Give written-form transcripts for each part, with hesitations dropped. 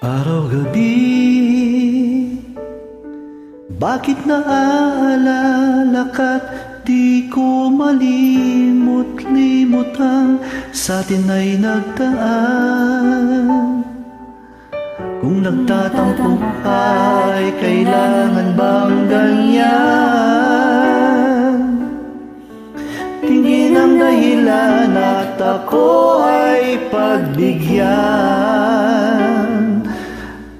Araw-gabi, bakit naaalala ka't di ko malimot-limot ang sa'tin ay nagdaan? Kung nagtatampo ay kailangan bang ganyan? Tingin ang dahilan at ako ay pagbigyan.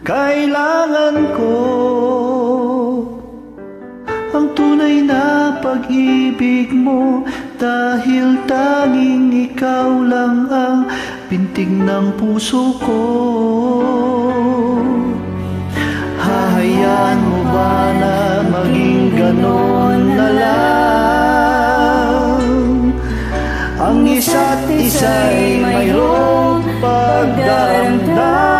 Kailangan ko ang tunay na pag-ibig mo, dahil tanging ikaw lang ang pintig ng puso ko. Hahayaan mo ba na maging ganon na lang? Ang isa't isa'y mayroong pagdaramdam.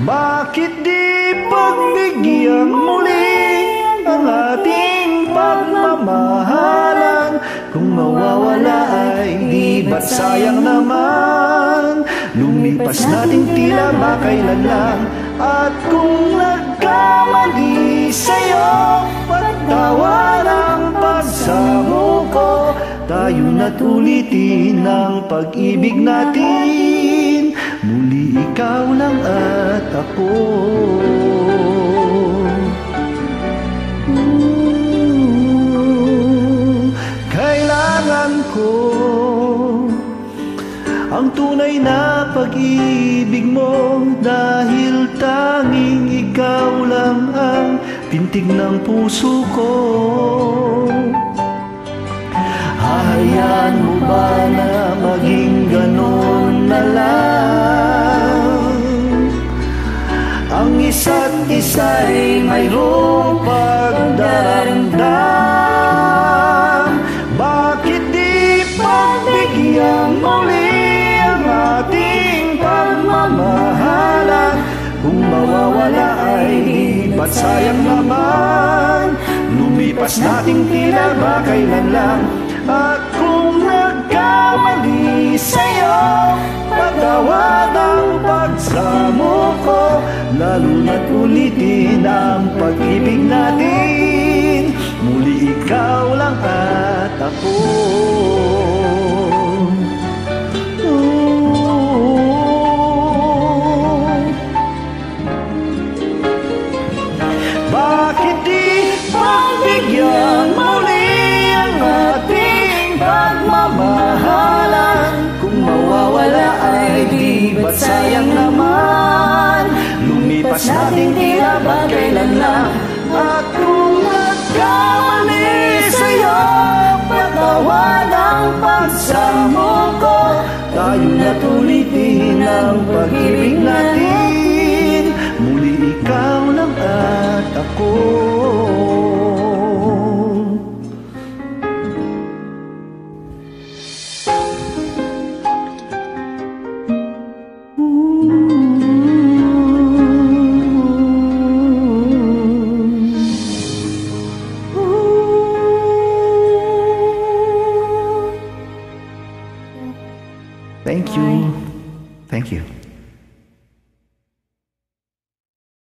Bakit di pagbigyan muli ang ating pagmamahalan? Kung mawawala ay di ba't sayang naman? Lumipas natin tila makailan lang. At kung nagkamali sa'yo, patawad ang pagsamo ko. Tayo na't ulitin ang pag-ibig natin. Muli ikaw lang at ako. Kailangan ko ang tunay na pag-ibig mo, dahil tanging ikaw lang ang pintig ng puso ko. Hahayaan mo ba na maging ganon na lang? Ang isa't isa'y mayroong pagdaramdam. Bakit di pagbigyan muli ang ating pagmamahalan? Kung mawawala ay di ba't sayang naman? Lumipas nating tila ba kailan lang. At kung nagkamali sa'yo, patawad ang pagsamo ko. Lalo na't ulitin ang pag-ibig natin. Muli ikaw lang at ako. Bakit di pagbigyan muli ang ating pagmamahalan? Kung mawawala ay di ba't sayang naman? Lumipas natin tila ba't kailan lang. At kung nagkamali sa'yo, patawad ang pagsamo ko. Tayo na't ulitin ang pag-ibig natin. Muli ikaw lang at ako. Thank you. Thank you.